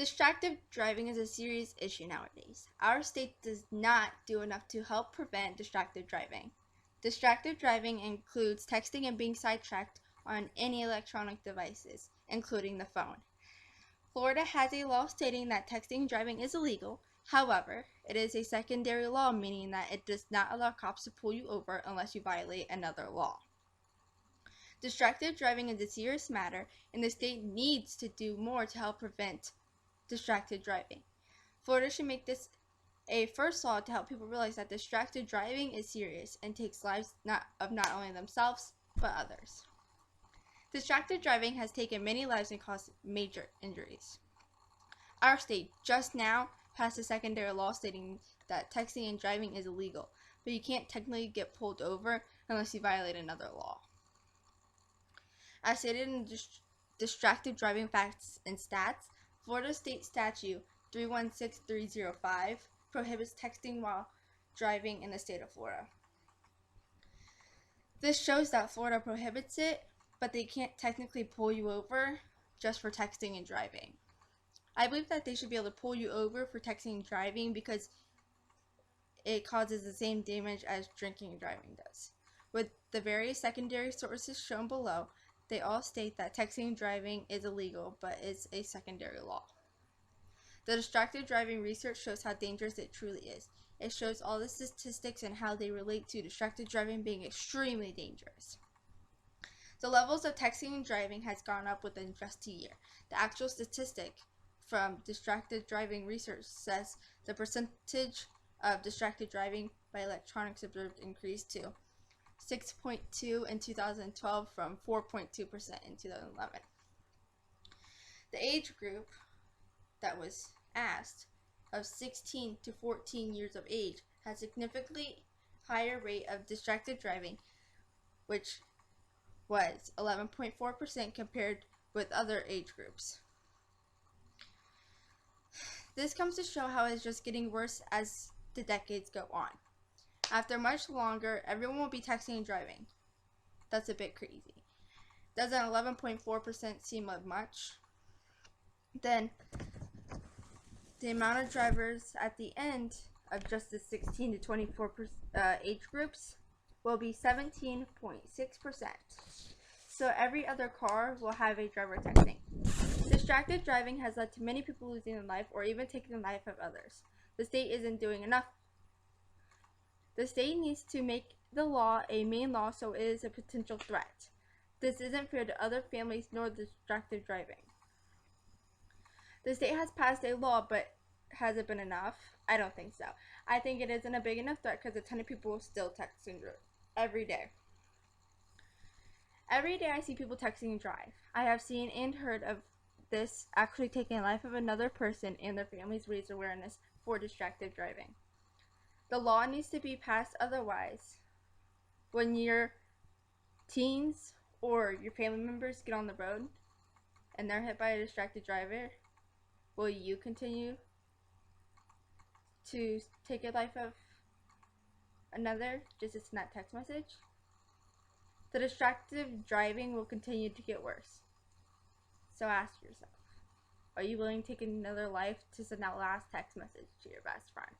Distracted driving is a serious issue nowadays. Our state does not do enough to help prevent distracted driving. Distracted driving includes texting and being sidetracked on any electronic devices, including the phone. Florida has a law stating that texting and driving is illegal. However, it is a secondary law, meaning that it does not allow cops to pull you over unless you violate another law. Distracted driving is a serious matter, and the state needs to do more to help prevent distracted driving. Florida should make this a first law to help people realize that distracted driving is serious and takes lives not only themselves, but others. Distracted driving has taken many lives and caused major injuries. Our state just now passed a secondary law stating that texting and driving is illegal, but you can't technically get pulled over unless you violate another law. As stated in Distracted Driving Facts and Stats, Florida State Statute 316305 prohibits texting while driving in the state of Florida. This shows that Florida prohibits it, but they can't technically pull you over just for texting and driving. I believe that they should be able to pull you over for texting and driving because it causes the same damage as drinking and driving does. With the various secondary sources shown below, they all state that texting and driving is illegal, but it's a secondary law. The distracted driving research shows how dangerous it truly is. It shows all the statistics and how they relate to distracted driving being extremely dangerous. The levels of texting and driving has gone up within just a year. The actual statistic from distracted driving research says the percentage of distracted driving by electronics observed increased to 6.2 in 2012 from 4.2% in 2011. The age group that was asked of 16 to 14 years of age had significantly higher rate of distracted driving, which was 11.4% compared with other age groups. This comes to show how it's just getting worse as the decades go on. After much longer, everyone will be texting and driving. That's a bit crazy. Doesn't 11.4% seem like much? Then the amount of drivers at the end of just the 16 to 24 age groups will be 17.6%. So every other car will have a driver texting. Distracted driving has led to many people losing their life or even taking the life of others. The state isn't doing enough. The state needs to make the law a main law so it is a potential threat. This isn't fair to other families nor distracted driving. The state has passed a law, but has it been enough? I don't think so. I think it isn't a big enough threat because a ton of people still text and drive every day. Every day I see people texting and drive. I have seen and heard of this actually taking the life of another person, and their families raise awareness for distracted driving. The law needs to be passed, otherwise, when your teens or your family members get on the road and they're hit by a distracted driver, will you continue to take the life of another just to send that text message? The distracted driving will continue to get worse. So ask yourself, are you willing to take another life to send that last text message to your best friend?